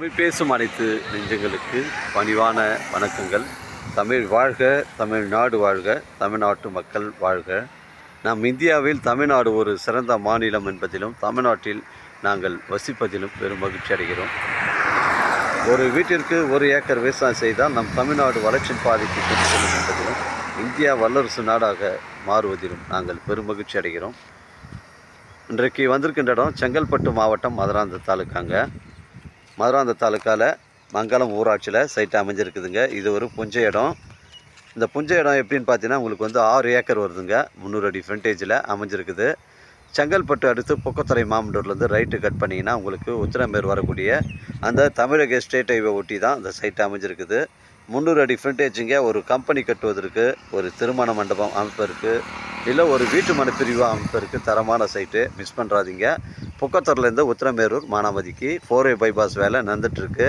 தமிழ் பேசும் அனைத்து நெஞ்சங்களுக்கு பணிவான வணக்கங்கள். தமிழ் வாழ்க, தமிழ்நாடு வாழ்க, தமிழ்நாட்டு மக்கள் வாழ்க. நம் இந்தியாவில் தமிழ்நாடு ஒரு சிறந்த மாநிலம் என்பதிலும் தமிழ்நாட்டில் நாங்கள் வசிப்பதிலும் பெரும் மகிழ்ச்சி அடைகிறோம். ஒரு வீட்டிற்கு 1 ஏக்கர் விவசாயம் செய்தால் நம் தமிழ்நாடு வளர்ச்சி பாதைக்கு கொண்டு செல்லும் என்பதிலும் இந்தியா வல்லரசு நாடாக மாறுவதிலும் நாங்கள் பெரும் மகிழ்ச்சி அடைகிறோம். இன்றைக்கு வந்திருக்கின்ற இடம் செங்கல்பட்டு மாவட்டம் மதுராந்த தாலுக்காங்க. மதுராந்த தாலுக்காவில் மங்கலம் ஊராட்சியில் சைட்டு அமைஞ்சிருக்குதுங்க. இது ஒரு புஞ்சை இடம். இந்த புஞ்சை இடம் எப்படின்னு பார்த்தீங்கன்னா உங்களுக்கு 6 ஏக்கர் வருதுங்க. 300 அடி ஃப்ரண்டேஜில் அமைஞ்சிருக்குது. செங்கல்பட்டு அடுத்து பொக்கத்துறை மாமண்டூர்லேருந்து ரைட்டு கட் பண்ணிங்கன்னா உங்களுக்கு உத்திரமேர் வரக்கூடிய அந்த தமிழக ஸ்டேட் ஹைவே ஒட்டி தான் இந்த சைட்டு அமைஞ்சிருக்குது. 300 அடி ஃப்ரண்டேஜுங்க. ஒரு கம்பெனி கட்டுவதற்கு, ஒரு திருமண மண்டபம் அமைப்பதற்கு, இல்லை ஒரு வீட்டு மனை பிரிவு அமைப்பதற்கு தரமான சைட்டு. மிஸ் பண்ணுறாதீங்க. பொக்கத்தூர்லேருந்து உத்திரமேரூர் மானாமதிக்கு 4A பைபாஸ் வேலை நடந்துகிட்ருக்கு.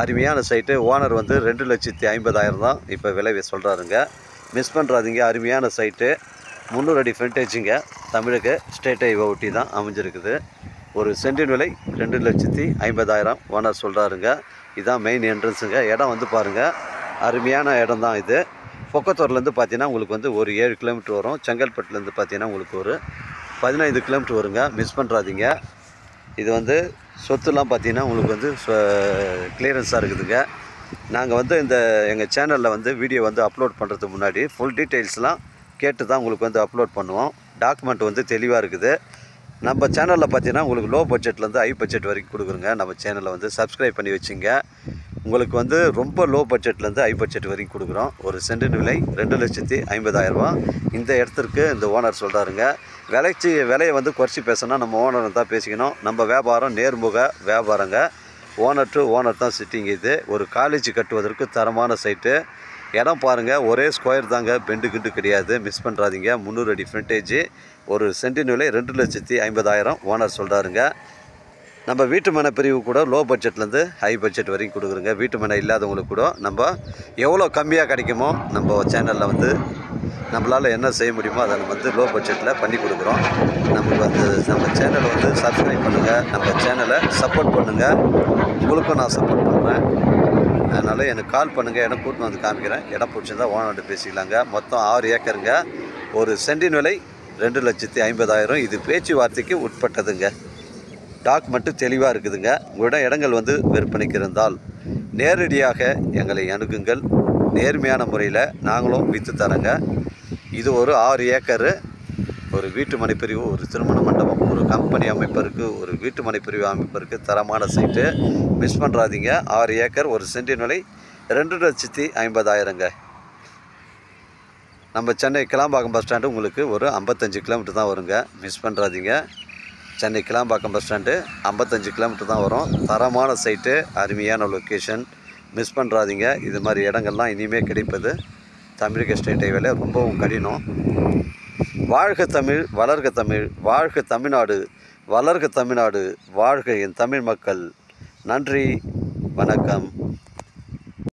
அருமையான சைட்டு. ஓனர் 2,50,000 தான் இப்போ விலை சொல்கிறாருங்க. மிஸ் பண்ணுறாதீங்க. அருமையான சைட்டு. 300 அடி ஃப்ரண்டேஜுங்க. தமிழக ஸ்டேட் ஹைவே ஒட்டி தான் அமைஞ்சிருக்குது. ஒரு சென்டின் விலை 2,50,000 ஓனர் சொல்கிறாருங்க. இதுதான் மெயின் என்ட்ரன்ஸுங்க. இடம் பாருங்கள், அருமையான இடம் தான் இது. பொக்கத்தூர்லேருந்து பார்த்தீங்கன்னா உங்களுக்கு ஒரு 7 கிலோமீட்டர் வரும். செங்கல்பட்டுலேருந்து பார்த்தீங்கன்னா உங்களுக்கு ஒரு 15 கிலோமீட்டர் வருங்க. மிஸ் பண்ணுறாதீங்க. இது சொத்துலாம் பார்த்தீங்கன்னா உங்களுக்கு கிளியரன்ஸாக இருக்குதுங்க. நாங்கள் இந்த எங்கள் சேனலில் வீடியோ அப்லோட் பண்ணுறதுக்கு முன்னாடி ஃபுல் டீட்டெயில்ஸ்லாம் கேட்டு தான் உங்களுக்கு அப்லோட் பண்ணுவோம். டாக்குமெண்ட் தெளிவாக இருக்குது. நம்ம சேனலில் பார்த்தீங்கன்னா உங்களுக்கு லோ பட்ஜெட்லேருந்து ஹை பட்ஜெட் வரைக்கும் கொடுக்குறோங்க. நம்ம சேனலை சப்ஸ்கிரைப் பண்ணி வச்சுங்க. உங்களுக்கு ரொம்ப லோ பட்ஜெட்லேருந்து ஹை பட்ஜெட் வரைக்கும் கொடுக்குறோம். ஒரு சென்டின் விலை 2,50,000 இந்த இடத்திற்கு இந்த ஓனர் சொல்கிறாருங்க. விலையை குறைச்சி பேசணும், நம்ம ஓனர் தான் பேசிக்கணும். நம்ம வியாபாரம் நேர்முக வியாபாரங்க. ஓனர் டு ஓனர் தான் சிட்டிங். இது ஒரு காலேஜ் கட்டுவதற்கு தரமான சைட்டு. இடம் பாருங்கள், ஒரே ஸ்கொயர் தாங்க, பெண்டு கிண்டு கிடையாது. மிஸ் பண்ணுறாதீங்க. 300 அடி ஃப்ரண்டேஜ். ஒரு சென்டின் விலை 2,50,000 ஓனர் சொல்கிறாருங்க. நம்ம வீட்டு மனை பிரிவு கூட லோ பட்ஜெட்லேருந்து ஹை பட்ஜெட் வரைக்கும் கொடுக்குறோங்க. வீட்டு மனை இல்லாதவங்களுக்கு கூட நம்ம எவ்வளோ கம்மியாக கிடைக்குமோ நம்ம சேனலில் நம்மளால் என்ன செய்ய முடியுமோ அதை நம்ம லோ பட்ஜெட்டில் பண்ணி கொடுக்குறோம். நமக்கு நம்ம சேனலை சப்ஸ்கிரைப் பண்ணுங்கள், நம்ம சேனலை சப்போர்ட் பண்ணுங்கள். உங்களுக்கும் நான் சப்போர்ட் பண்ணுறேன். அதனால் எனக்கு கால் பண்ணுங்கள். இடம் கூட்டின்னு காமிக்கிறேன். இடம் பிடிச்சிருந்தா ஓனர் பேசிக்கலாங்க. மொத்தம் 6 ஏக்கருங்க. ஒரு சென்டின் விலை 2,50,000. இது பேச்சுவார்த்தைக்கு உட்பட்டதுங்க. டாக்குமெண்ட்டு தெளிவாக இருக்குதுங்க. உங்களிடம் இடங்கள் விற்பனைக்கு இருந்தால் நேரடியாக எங்களை அணுகுங்கள். நேர்மையான முறையில் நாங்களும் விற்று தரேங்க. இது ஒரு 6 ஏக்கரு. ஒரு வீட்டு மனை பிரிவு, ஒரு திருமண மண்டபம், ஒரு கம்பெனி அமைப்பதற்கு, ஒரு வீட்டு மனை பிரிவு அமைப்பதற்கு தரமான சைட்டு. மிஸ் பண்ணுறாதீங்க. 6 ஏக்கர். ஒரு சென்டின் விலை 2,50,000ங்க. நம்ம சென்னை கிளாம்பாக்கம் பஸ் ஸ்டாண்டு உங்களுக்கு ஒரு 55 கிலோமீட்டர் தான் வருங்க. மிஸ் பண்ணுறாதீங்க. Chennai Kilambakkam bus stand 55 kilometre தான் வரும். தரமான சைட்டு, அருமையான லொக்கேஷன். மிஸ் பண்ணுறாதீங்க. இது மாதிரி இடங்கள்லாம் இனிமேல் கிடைப்பது தமிழக ஸ்டேட் ஹைவேல ரொம்பவும் கடினம். வாழ்க தமிழ், வளர்க தமிழ். வாழ்க தமிழ்நாடு, வளர்க தமிழ்நாடு. வாழ்க என் தமிழ் மக்கள். நன்றி, வணக்கம்.